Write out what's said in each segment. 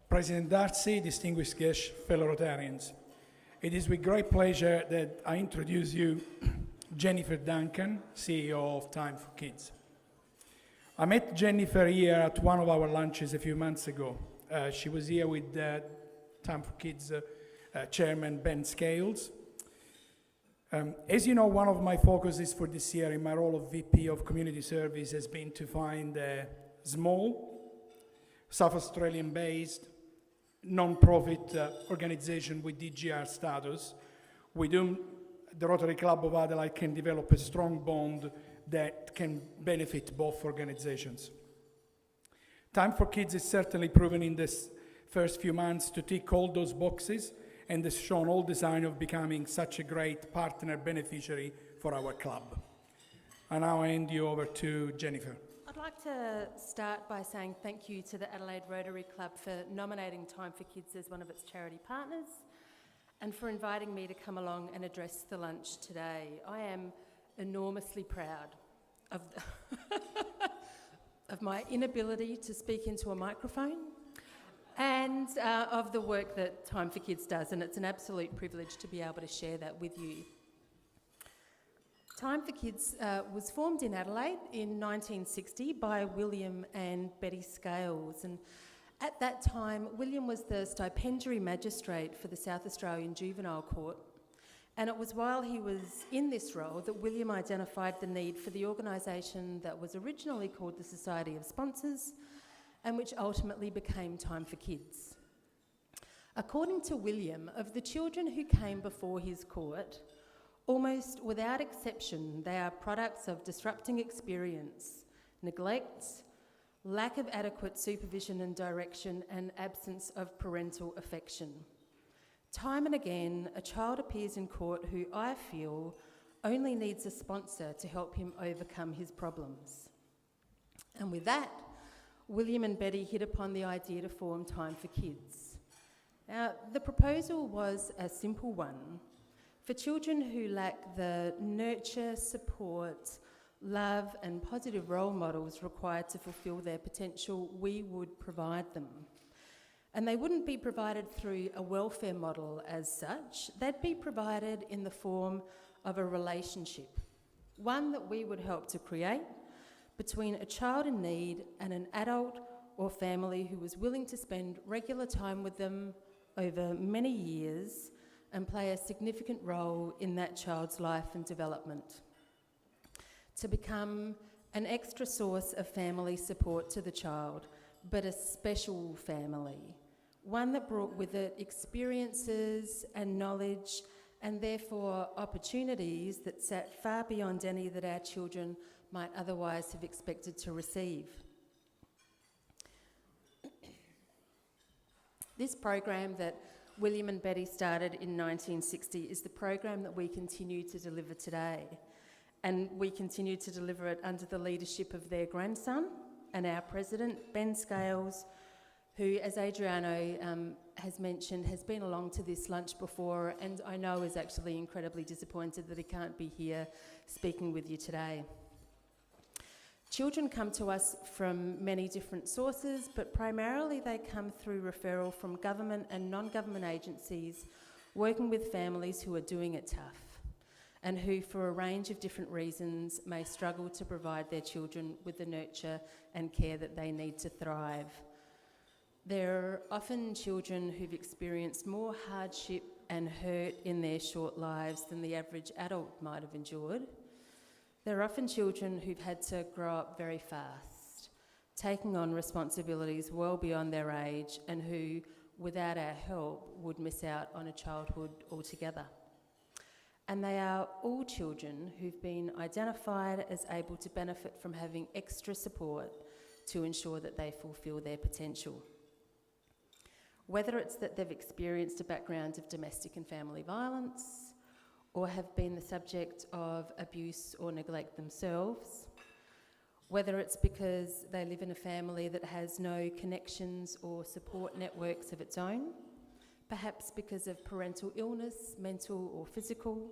President Darcy, distinguished guests, fellow Rotarians. It is with great pleasure that I introduce you Jennifer Duncan, CEO of Time for Kids. I met Jennifer here at one of our lunches a few months ago. She was here with Time for Kids Chairman Ben Scales. As you know, one of my focuses for this year in my role of VP of Community Service has been to find a small, South Australian-based, non-profit organization with DGR status, with whom the Rotary Club of Adelaide can develop a strong bond that can benefit both organizations. Time for Kids is certainly proven in this first few months to tick all those boxes and has shown all the signs of becoming such a great partner beneficiary for our club. I now hand you over to Jennifer. I'd like to start by saying thank you to the Adelaide Rotary Club for nominating Time for Kids as one of its charity partners and for inviting me to come along and address the lunch today. I am enormously proud of, of my inability to speak into a microphone and of the work that Time for Kids does, and it's an absolute privilege to be able to share that with you. Time for Kids was formed in Adelaide in 1960 by William and Betty Scales, and at that time William was the stipendiary magistrate for the South Australian Juvenile Court, and it was while he was in this role that William identified the need for the organisation that was originally called the Society of Sponsors and which ultimately became Time for Kids. According to William, of the children who came before his court, almost without exception, they are products of disrupting experience, neglect, lack of adequate supervision and direction, and absence of parental affection. Time and again, a child appears in court who I feel only needs a sponsor to help him overcome his problems. And with that, William and Betty hit upon the idea to form Time for Kids. Now, the proposal was a simple one. For children who lack the nurture, support, love and positive role models required to fulfil their potential, we would provide them. And they wouldn't be provided through a welfare model as such. They'd be provided in the form of a relationship, one that we would help to create between a child in need and an adult or family who was willing to spend regular time with them over many years and play a significant role in that child's life and development. To become an extra source of family support to the child, but a special family, one that brought with it experiences and knowledge and therefore opportunities that sat far beyond any that our children might otherwise have expected to receive. This program that William and Betty started in 1960 is the program that we continue to deliver today. And we continue to deliver it under the leadership of their grandson and our president, Ben Scales, who, as Adriano has mentioned, has been along to this lunch before and I know is actually incredibly disappointed that he can't be here speaking with you today. Children come to us from many different sources, but primarily they come through referral from government and non-government agencies working with families who are doing it tough and who, for a range of different reasons, may struggle to provide their children with the nurture and care that they need to thrive. They're often children who've experienced more hardship and hurt in their short lives than the average adult might have endured. They're often children who've had to grow up very fast, taking on responsibilities well beyond their age and who, without our help, would miss out on a childhood altogether. And they are all children who've been identified as able to benefit from having extra support to ensure that they fulfil their potential. Whether it's that they've experienced a background of domestic and family violence, or have been the subject of abuse or neglect themselves, whether it's because they live in a family that has no connections or support networks of its own, perhaps because of parental illness, mental or physical,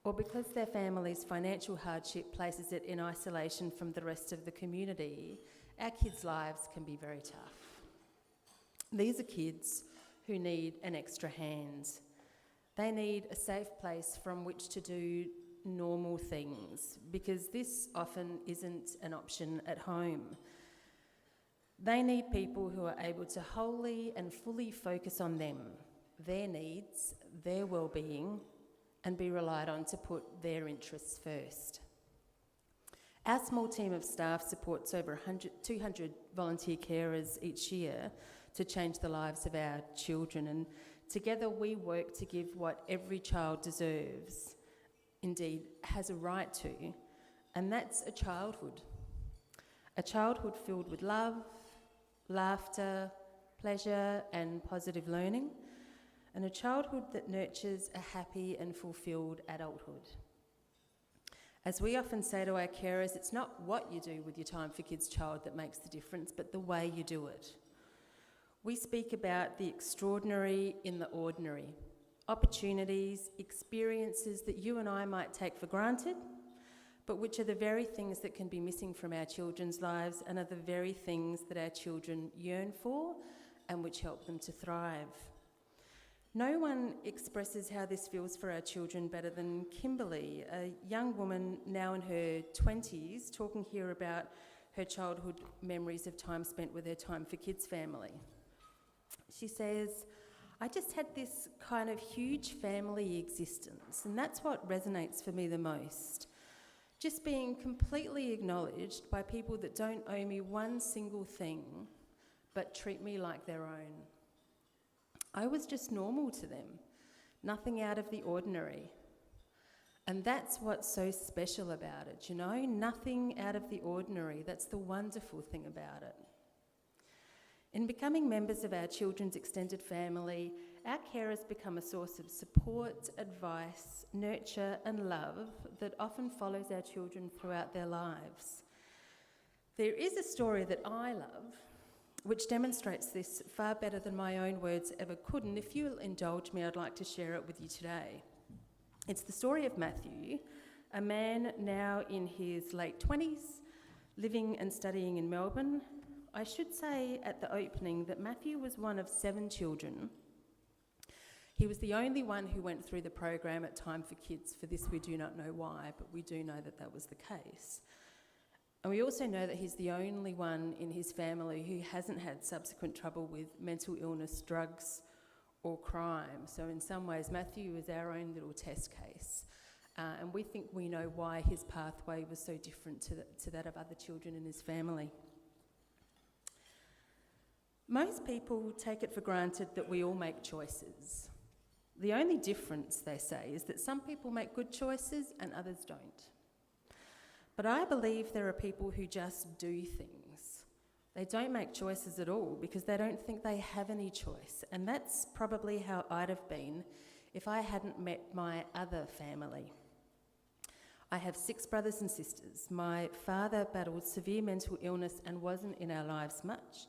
or because their family's financial hardship places it in isolation from the rest of the community, our kids' lives can be very tough. These are kids who need an extra hand. They need a safe place from which to do normal things, because this often isn't an option at home. They need people who are able to wholly and fully focus on them, their needs, their well-being, and be relied on to put their interests first. Our small team of staff supports over 200 volunteer carers each year to change the lives of our children, and together we work to give what every child deserves, indeed has a right to, and that's a childhood. A childhood filled with love, laughter, pleasure and positive learning, and a childhood that nurtures a happy and fulfilled adulthood. As we often say to our carers, it's not what you do with your Time for Kids child that makes the difference, but the way you do it. We speak about the extraordinary in the ordinary, opportunities, experiences that you and I might take for granted, but which are the very things that can be missing from our children's lives and are the very things that our children yearn for and which help them to thrive. No one expresses how this feels for our children better than Kimberly, a young woman now in her 20s, talking here about her childhood memories of time spent with her Time for Kids family. She says, "I just had this kind of huge family existence, and that's what resonates for me the most. Just being completely acknowledged by people that don't owe me one single thing, but treat me like their own. I was just normal to them, nothing out of the ordinary. And that's what's so special about it, you know? Nothing out of the ordinary. That's the wonderful thing about it." In becoming members of our children's extended family, our carers become a source of support, advice, nurture and love that often follows our children throughout their lives. There is a story that I love which demonstrates this far better than my own words ever could, and if you'll indulge me, I'd like to share it with you today. It's the story of Matthew, a man now in his late 20s, living and studying in Melbourne. I should say at the opening that Matthew was one of 7 children. He was the only one who went through the program at Time for Kids. For this we do not know why, but we do know that that was the case. And we also know that he's the only one in his family who hasn't had subsequent trouble with mental illness, drugs or crime. So in some ways Matthew is our own little test case. And we think we know why his pathway was so different to that of other children in his family. Most people take it for granted that we all make choices. The only difference, they say, is that some people make good choices and others don't. But I believe there are people who just do things. They don't make choices at all because they don't think they have any choice. And that's probably how I'd have been if I hadn't met my other family. I have 6 brothers and sisters. My father battled severe mental illness and wasn't in our lives much.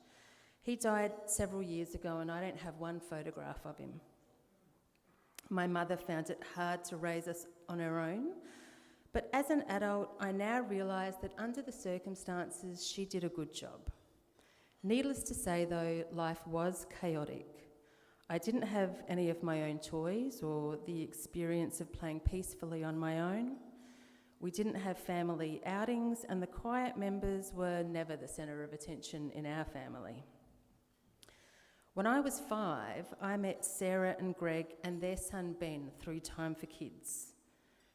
He died several years ago and I don't have one photograph of him. My mother found it hard to raise us on her own, but as an adult, I now realise that under the circumstances, she did a good job. Needless to say, though, life was chaotic. I didn't have any of my own toys or the experience of playing peacefully on my own. We didn't have family outings, and the quiet members were never the centre of attention in our family. When I was 5, I met Sarah and Greg and their son Ben through Time for Kids.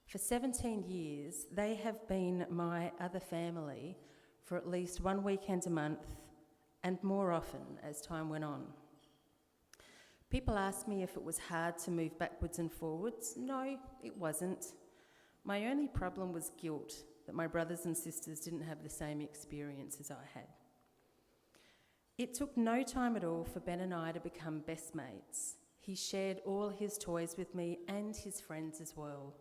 For 17 years, they have been my other family for at least one weekend a month and more often as time went on. People ask me if it was hard to move backwards and forwards. No, it wasn't. My only problem was guilt that my brothers and sisters didn't have the same experience as I had. It took no time at all for Ben and I to become best mates. He shared all his toys with me and his friends as well.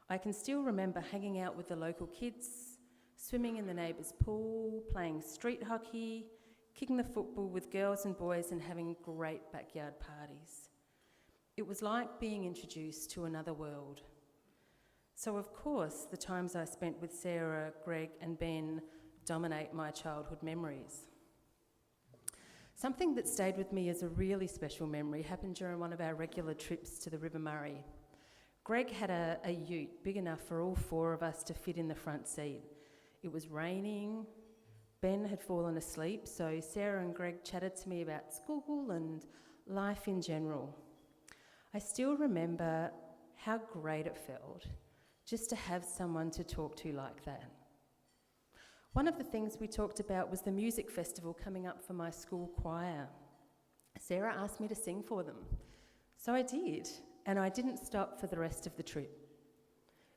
I can still remember hanging out with the local kids, swimming in the neighbour's pool, playing street hockey, kicking the football with girls and boys and having great backyard parties. It was like being introduced to another world. So of course, the times I spent with Sarah, Greg and Ben dominate my childhood memories. Something that stayed with me as a really special memory happened during one of our regular trips to the River Murray. Greg had a ute big enough for all four of us to fit in the front seat. It was raining, Ben had fallen asleep, so Sarah and Greg chatted to me about school and life in general. I still remember how great it felt just to have someone to talk to like that. One of the things we talked about was the music festival coming up for my school choir. Sarah asked me to sing for them, so I did, and I didn't stop for the rest of the trip.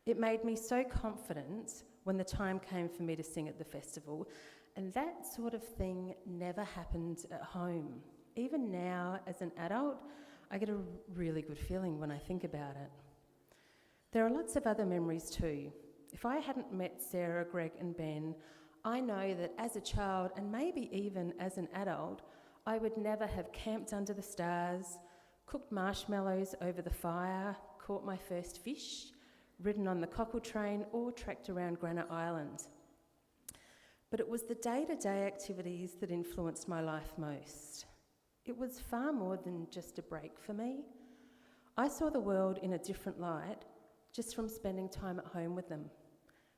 It made me so confident when the time came for me to sing at the festival, and that sort of thing never happened at home. Even now, as an adult, I get a really good feeling when I think about it. There are lots of other memories too. If I hadn't met Sarah, Greg and Ben, I know that as a child, and maybe even as an adult, I would never have camped under the stars, cooked marshmallows over the fire, caught my first fish, ridden on the cockle train, or trekked around Granite Island. But it was the day-to-day activities that influenced my life most. It was far more than just a break for me. I saw the world in a different light just from spending time at home with them.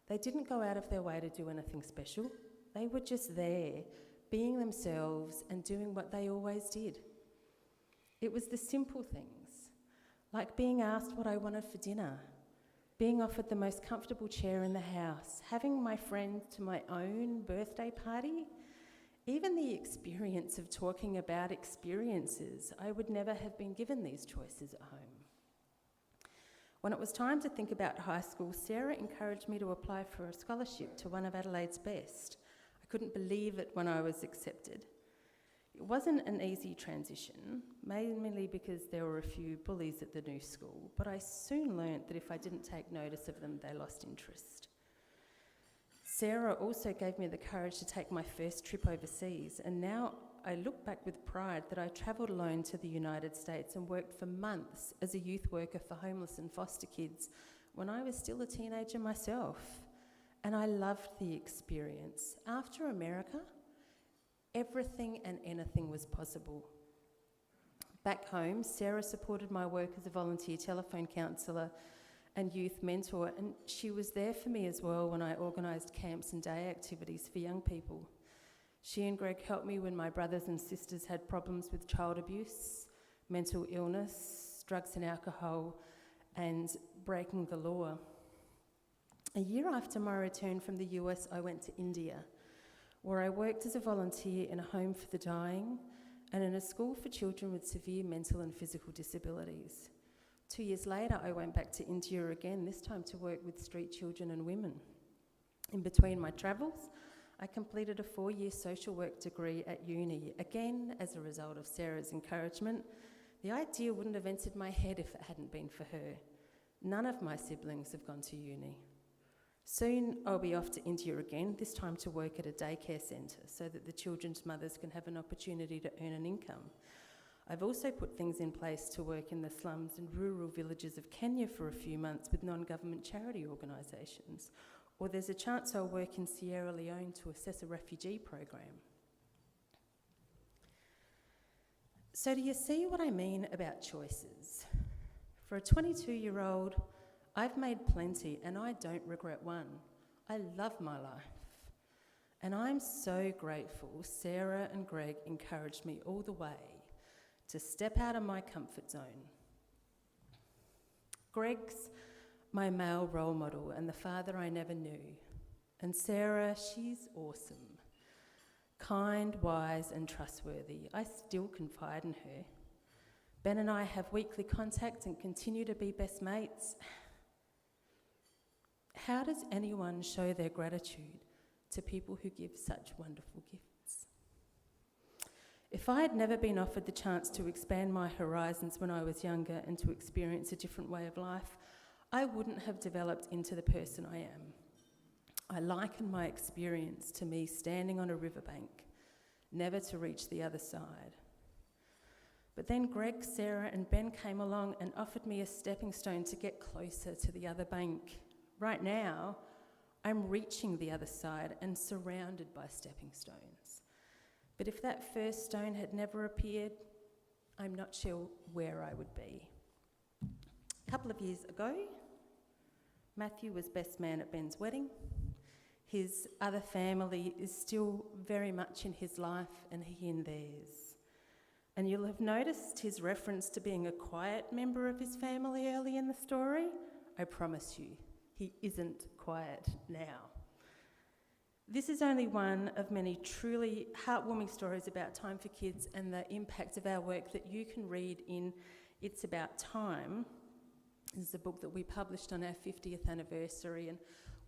They didn't go out of their way to do anything special. They were just there, being themselves and doing what they always did. It was the simple things, like being asked what I wanted for dinner, being offered the most comfortable chair in the house, having my friend to my own birthday party, even the experience of talking about experiences. I would never have been given these choices at home. When it was time to think about high school, Sarah encouraged me to apply for a scholarship to one of Adelaide's best. I couldn't believe it when I was accepted. It wasn't an easy transition, mainly because there were a few bullies at the new school, but I soon learnt that if I didn't take notice of them, they lost interest. Sarah also gave me the courage to take my first trip overseas, and now I look back with pride that I travelled alone to the United States and worked for months as a youth worker for homeless and foster kids when I was still a teenager myself. And I loved the experience. After America, everything and anything was possible. Back home, Sarah supported my work as a volunteer telephone counsellor and youth mentor, and she was there for me as well when I organised camps and day activities for young people. She and Greg helped me when my brothers and sisters had problems with child abuse, mental illness, drugs and alcohol, and breaking the law. A year after my return from the US, I went to India, where I worked as a volunteer in a home for the dying and in a school for children with severe mental and physical disabilities. 2 years later, I went back to India again, this time to work with street children and women. In between my travels, I completed a 4-year social work degree at uni, again as a result of Sarah's encouragement. The idea wouldn't have entered my head if it hadn't been for her. None of my siblings have gone to uni. Soon I'll be off to India again, this time to work at a daycare centre so that the children's mothers can have an opportunity to earn an income. I've also put things in place to work in the slums and rural villages of Kenya for a few months with non-government charity organisations. Or there's a chance I'll work in Sierra Leone to assess a refugee program. So do you see what I mean about choices? For a 22-year-old, I've made plenty and I don't regret one. I love my life. And I'm so grateful Sarah and Greg encouraged me all the way to step out of my comfort zone. Greg's my male role model and the father I never knew. And Sarah, she's awesome. Kind, wise and trustworthy. I still confide in her. Ben and I have weekly contact and continue to be best mates. How does anyone show their gratitude to people who give such wonderful gifts? If I had never been offered the chance to expand my horizons when I was younger and to experience a different way of life, I wouldn't have developed into the person I am. I liken my experience to me standing on a riverbank, never to reach the other side. But then Greg, Sarah and Ben came along and offered me a stepping stone to get closer to the other bank. Right now, I'm reaching the other side and surrounded by stepping stones. But if that first stone had never appeared, I'm not sure where I would be. A couple of years ago, Matthew was best man at Ben's wedding. His other family is still very much in his life and he in theirs. And you'll have noticed his reference to being a quiet member of his family early in the story. I promise you, he isn't quiet now. This is only one of many truly heartwarming stories about Time for Kids and the impact of our work that you can read in It's About Time. This is a book that we published on our 50th anniversary, and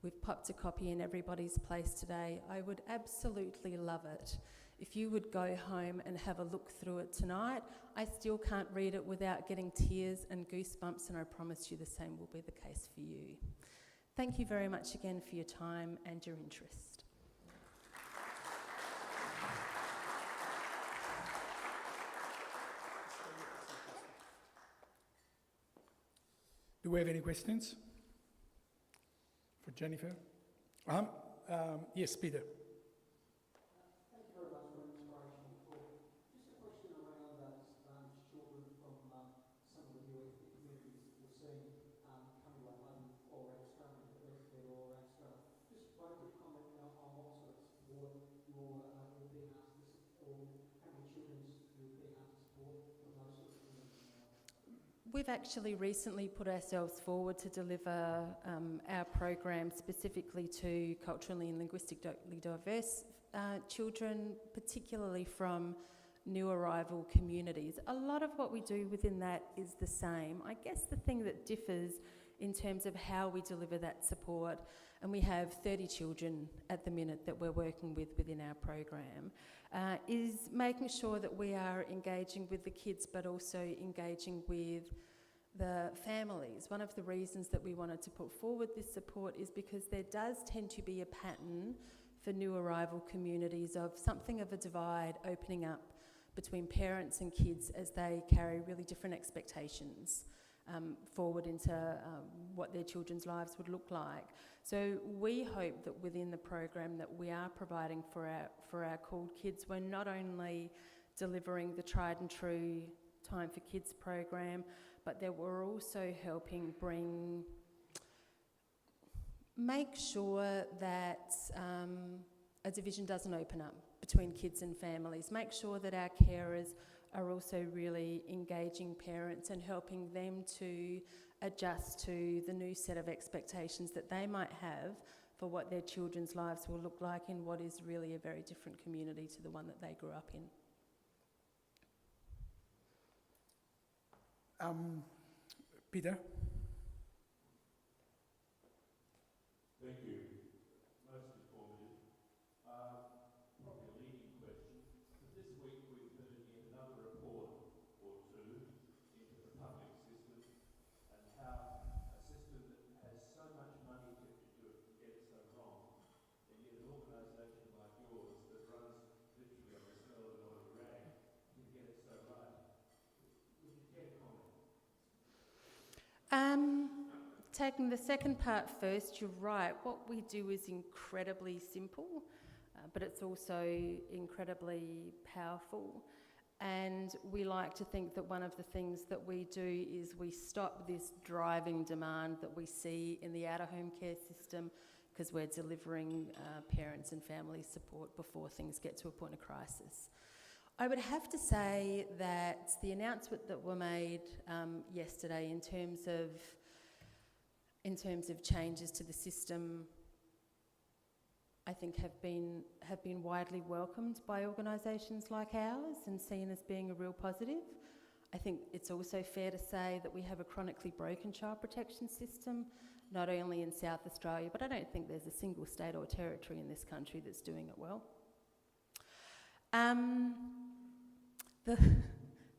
we've popped a copy in everybody's place today. I would absolutely love it if you would go home and have a look through it tonight. I still can't read it without getting tears and goosebumps, and I promise you the same will be the case for you. Thank you very much again for your time and your interest. Do we have any questions for Jennifer? Yes, Peter. Thank you very much for an inspirational talk. Just a question around children from some of the new ethnic communities that we're seeing coming away home or Australian, or Extra. Just one quick comment on what sort of support you're being asked to support, how many children you're being asked to support from those sort of communities. We've actually recently put ourselves forward to deliver our program specifically to culturally and linguistically diverse children, particularly from new arrival communities. A lot of what we do within that is the same. I guess the thing that differs in terms of how we deliver that support, and we have 30 children at the minute that we're working with within our program, is making sure that we are engaging with the kids but also engaging with the families. One of the reasons that we wanted to put forward this support is because there does tend to be a pattern for new arrival communities of something of a divide opening up between parents and kids as they carry really different expectations forward into what their children's lives would look like. So we hope that within the program that we are providing for our called kids, we're not only delivering the tried and true Time for Kids program, but that we're also helping make sure that a division doesn't open up between kids and families. Make sure that our carers are also really engaging parents and helping them to adjust to the new set of expectations that they might have for what their children's lives will look like in what is really a very different community to the one that they grew up in. Peter? Thank you. Most informative. Probably a leading question. But this week we've heard yet another report or two into the public system and how a system that has so much money to do it can get it so wrong, and yet an organisation like yours that runs literally on the smell of an oily rag can get it so right. Would you care to comment? Taking the second part first, you're right. What we do is incredibly simple, but it's also incredibly powerful. And we like to think that one of the things that we do is we stop this driving demand that we see in the out-of-home care system, because we're delivering parents and family support before things get to a point of crisis. I would have to say that the announcement that were made yesterday in terms of changes to the system, I think have been widely welcomed by organisations like ours and seen as being a real positive. I think it's also fair to say that we have a chronically broken child protection system, not only in South Australia, but I don't think there's a single state or territory in this country that's doing it well.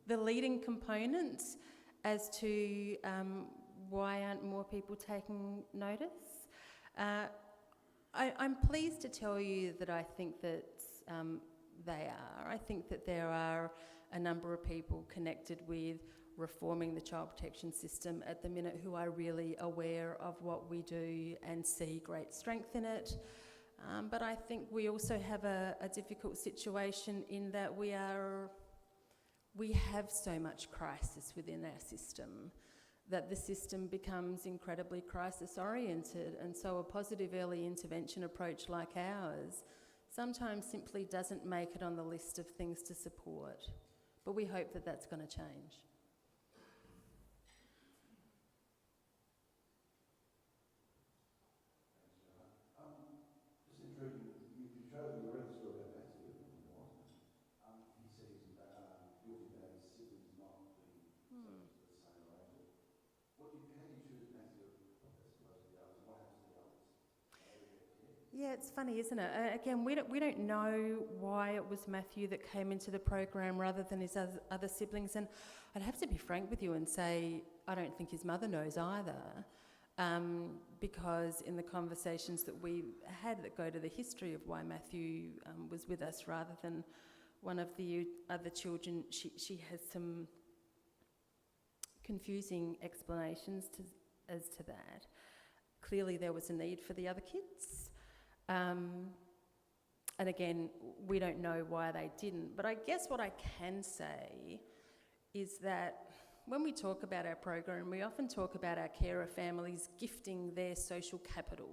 The leading component as to why aren't more people taking notice? I'm pleased to tell you that I think that they are. I think that there are a number of people connected with reforming the child protection system at the minute who are really aware of what we do and see great strength in it. But I think we also have a difficult situation in that we have so much crisis within our system that the system becomes incredibly crisis oriented, and so a positive early intervention approach like ours sometimes simply doesn't make it on the list of things to support. But we hope that that's going to change. Just intriguing, you read the story about Matthew, he said he's guilty about his siblings not being the same arrangement. How do you choose Matthew as opposed to the others, and what happens to the others? Yeah, it's funny, isn't it? Again, we don't know why it was Matthew that came into the program rather than his other siblings, and I'd have to be frank with you and say I don't think his mother knows either, because in the conversations that we had that go to the history of why Matthew was with us rather than one of the other children, she has some confusing explanations as to that. Clearly there was a need for the other kids. And again, we don't know why they didn't. But I guess what I can say is that when we talk about our program, we often talk about our carer families gifting their social capital,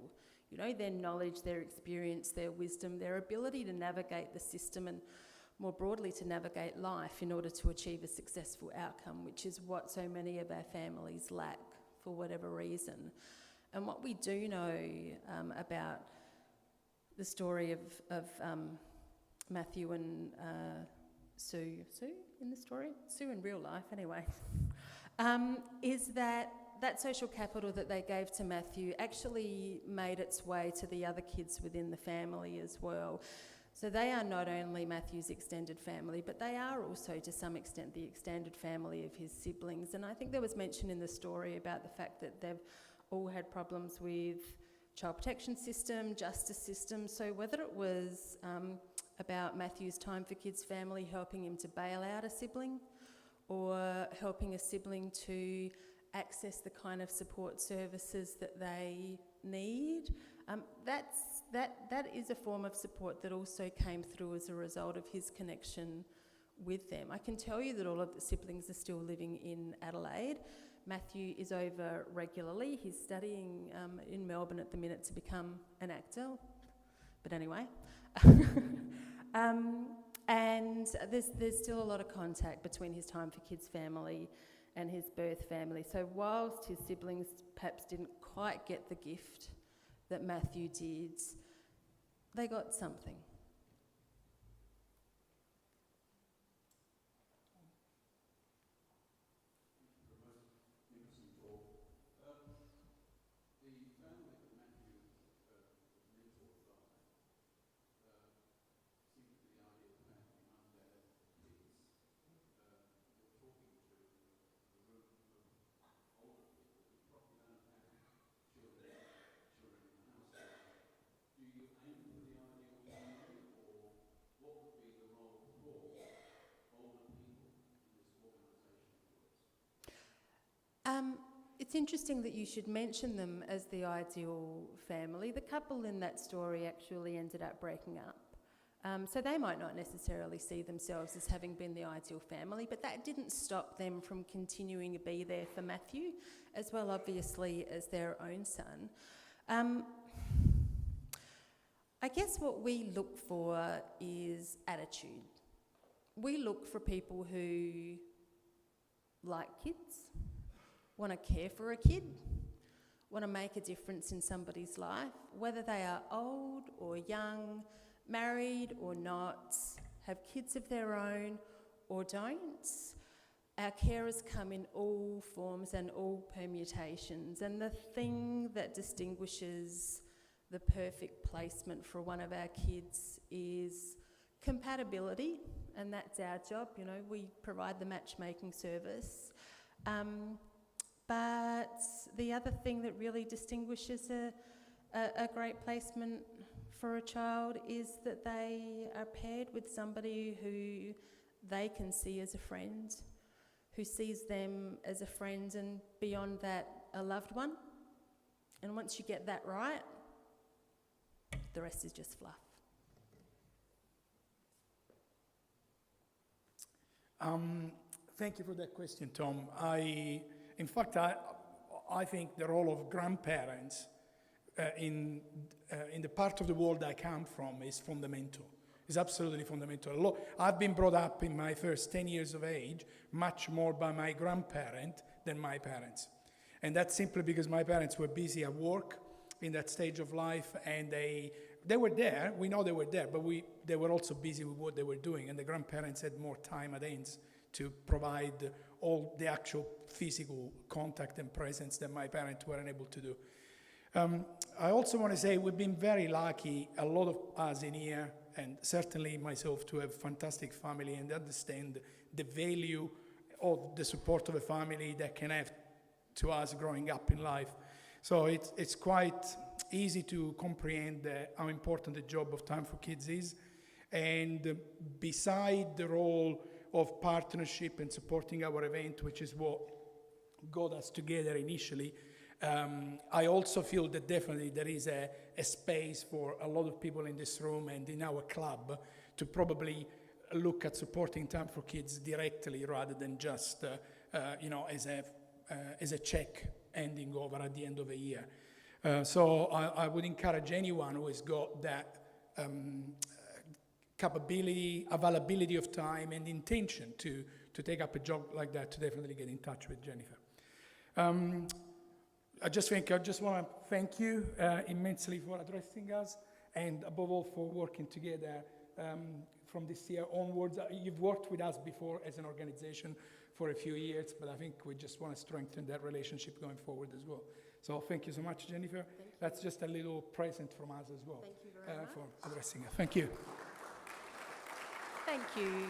their knowledge, their experience, their wisdom, their ability to navigate the system and more broadly to navigate life in order to achieve a successful outcome, which is what so many of our families lack for whatever reason. And what we do know about the story of Matthew and Sue in the story? Sue in real life, anyway. Is that social capital that they gave to Matthew actually made its way to the other kids within the family as well. So they are not only Matthew's extended family, but they are also, to some extent, the extended family of his siblings. And I think there was mention in the story about the fact that they've all had problems with child protection system, justice system. So whether it was about Matthew's Time for Kids family helping him to bail out a sibling or helping a sibling to access the kind of support services that they need, that is a form of support that also came through as a result of his connection with them. I can tell you that all of the siblings are still living in Adelaide. Matthew is over regularly. He's studying in Melbourne at the minute to become an actor. But anyway. And there's still a lot of contact between his Time for Kids family and his birth family. So whilst his siblings perhaps didn't quite get the gift that Matthew did, they got something. It's interesting that you should mention them as the ideal family. The couple in that story actually ended up breaking up. So they might not necessarily see themselves as having been the ideal family, but that didn't stop them from continuing to be there for Matthew, as well obviously as their own son. I guess what we look for is attitude. We look for people who like kids, want to care for a kid, want to make a difference in somebody's life, whether they are old or young, married or not, have kids of their own or don't. Our carers come in all forms and all permutations, and the thing that distinguishes the perfect placement for one of our kids is compatibility, and that's our job. We provide the matchmaking service. But the other thing that really distinguishes a great placement for a child is that they are paired with somebody who they can see as a friend, who sees them as a friend, and beyond that, a loved one. And once you get that right, The rest is just fluff. Thank you for that question, Tom. In fact, I think the role of grandparents in the part of the world I come from is fundamental. It's absolutely fundamental. I've been brought up in my first 10 years of age much more by my grandparent than my parents. And that's simply because my parents were busy at work in that stage of life, and they were there. We know they were there, but they were also busy with what they were doing, and the grandparents had more time at ends to provide all the actual physical contact and presence that my parents weren't able to do. I also want to say we've been very lucky, a lot of us in here, and certainly myself, to have fantastic family and understand the value of the support of a family that can have to us growing up in life. So it's quite easy to comprehend how important the job of Time for Kids is. And beside the role of partnership and supporting our event, which is what got us together initially, I also feel that definitely there is a space for a lot of people in this room and in our club to probably look at supporting Time for Kids directly rather than just as a check ending over at the end of a year. So I would encourage anyone who has got that capability, availability of time and intention to take up a job like that to definitely get in touch with Jennifer. I just want to thank you immensely for addressing us, and above all for working together from this year onwards. You've worked with us before as an organization for a few years, but I think we just want to strengthen that relationship going forward as well. So thank you so much, Jennifer. That's just a little present from us as well. Thank you very much. For addressing us. Thank you. Thank you.